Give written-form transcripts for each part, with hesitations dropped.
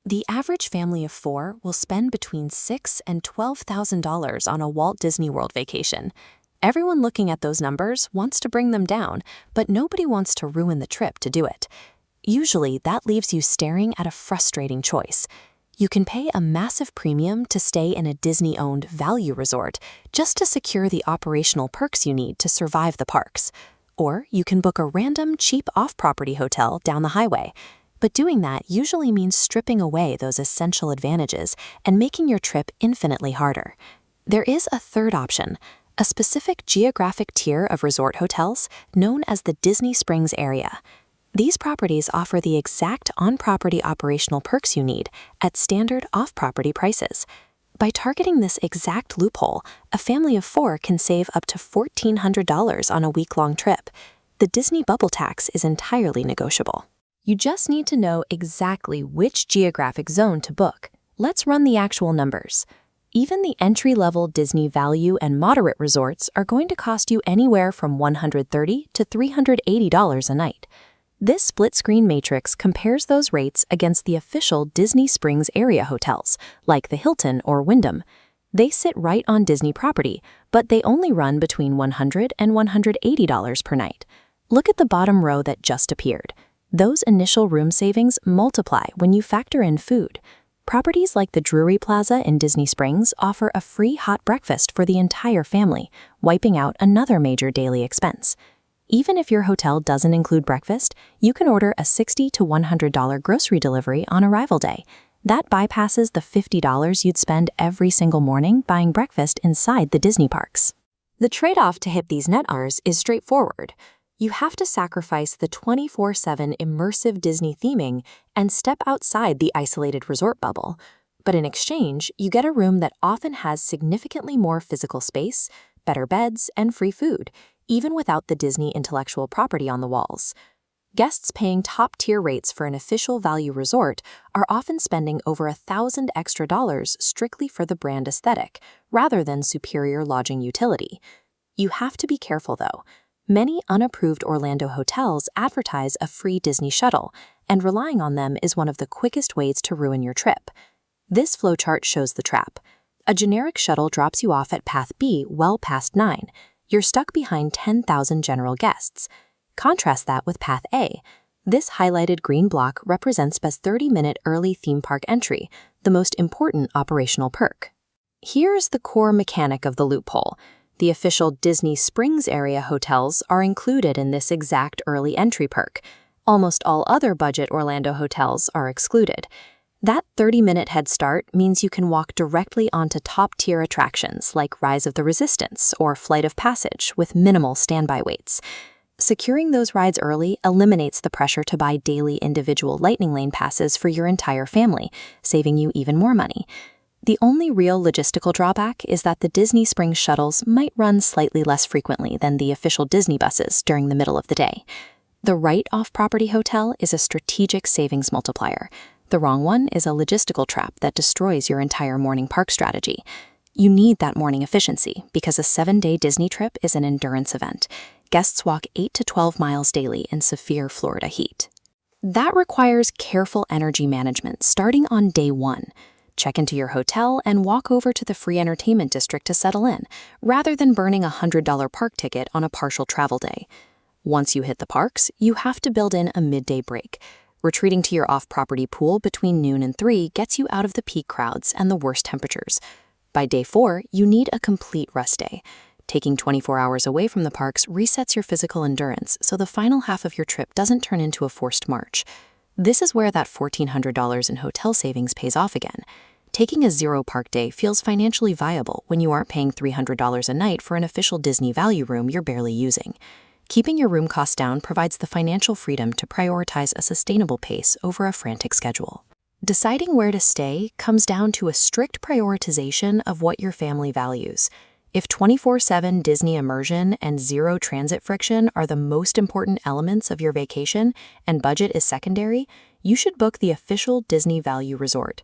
The average family of four will spend between $6,000 and $12,000 on a Walt Disney World vacation. Everyone looking at those numbers wants to bring them down, but nobody wants to ruin the trip to do it. Usually, that leaves you staring at a frustrating choice. You can pay a massive premium to stay in a Disney-owned value resort just to secure the operational perks you need to survive the parks. Or you can book a random, cheap off-property hotel down the highway. But doing that usually means stripping away those essential advantages and making your trip infinitely harder. There is a third option, a specific geographic tier of resort hotels known as the Disney Springs area. These properties offer the exact on-property operational perks you need at standard off-property prices. By targeting this exact loophole, a family of four can save up to $1,400 on a week-long trip. The Disney bubble tax is entirely negotiable. You just need to know exactly which geographic zone to book. Let's run the actual numbers. Even the entry-level Disney value and moderate resorts are going to cost you anywhere from $130 to $380 a night. This split-screen matrix compares those rates against the official Disney Springs area hotels, like the Hilton or Wyndham. They sit right on Disney property, but they only run between $100 and $180 per night. Look at the bottom row that just appeared. Those initial room savings multiply when you factor in food. Properties like the Drury Plaza in Disney Springs offer a free hot breakfast for the entire family, wiping out another major daily expense. Even if your hotel doesn't include breakfast, you can order a $60 to $100 grocery delivery on arrival day. That bypasses the $50 you'd spend every single morning buying breakfast inside the Disney parks. The trade-off to hit these net Rs is straightforward. You have to sacrifice the 24/7 immersive Disney theming and step outside the isolated resort bubble. But in exchange, you get a room that often has significantly more physical space, better beds, and free food, even without the Disney intellectual property on the walls. Guests paying top-tier rates for an official value resort are often spending over $1,000 extra strictly for the brand aesthetic, rather than superior lodging utility. You have to be careful, though. Many unapproved Orlando hotels advertise a free Disney shuttle, and relying on them is one of the quickest ways to ruin your trip. This flowchart shows the trap. A generic shuttle drops you off at Path B well past 9. You're stuck behind 10,000 general guests. Contrast that with Path A. This highlighted green block represents best 30-minute early theme park entry, the most important operational perk. Here's the core mechanic of the loophole. The official Disney Springs area hotels are included in this exact early entry perk. Almost all other budget Orlando hotels are excluded. That 30-minute head start means you can walk directly onto top-tier attractions like Rise of the Resistance or Flight of Passage with minimal standby waits. Securing those rides early eliminates the pressure to buy daily individual Lightning Lane passes for your entire family, saving you even more money. The only real logistical drawback is that the Disney Springs shuttles might run slightly less frequently than the official Disney buses during the middle of the day. The right off-property hotel is a strategic savings multiplier. The wrong one is a logistical trap that destroys your entire morning park strategy. You need that morning efficiency because a 7-day Disney trip is an endurance event. Guests walk 8 to 12 miles daily in severe Florida heat. That requires careful energy management starting on day 1. Check into your hotel and walk over to the free entertainment district to settle in, rather than burning a $100 park ticket on a partial travel day. Once you hit the parks, you have to build in a midday break. Retreating to your off-property pool between noon and 3 gets you out of the peak crowds and the worst temperatures. By day 4, you need a complete rest day. Taking 24 hours away from the parks resets your physical endurance, so the final half of your trip doesn't turn into a forced march. This is where that $1,400 in hotel savings pays off again. Taking a zero park day feels financially viable when you aren't paying $300 a night for an official Disney value room you're barely using. Keeping your room costs down provides the financial freedom to prioritize a sustainable pace over a frantic schedule. Deciding where to stay comes down to a strict prioritization of what your family values. If 24/7 Disney immersion and zero transit friction are the most important elements of your vacation and budget is secondary, you should book the official Disney Value Resort.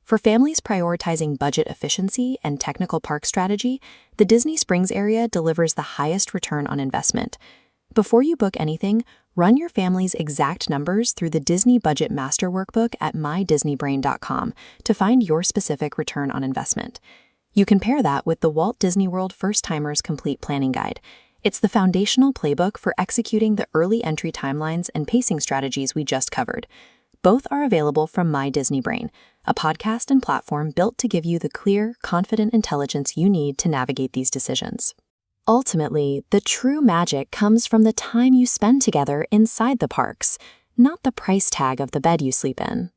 For families prioritizing budget efficiency and technical park strategy, the Disney Springs area delivers the highest return on investment. Before you book anything, run your family's exact numbers through the Disney Budget Master Workbook at mydisneybrain.com to find your specific return on investment. You can pair that with the Walt Disney World First Timers Complete Planning Guide. It's the foundational playbook for executing the early entry timelines and pacing strategies we just covered. Both are available from My Disney Brain, a podcast and platform built to give you the clear, confident intelligence you need to navigate these decisions. Ultimately, the true magic comes from the time you spend together inside the parks, not the price tag of the bed you sleep in.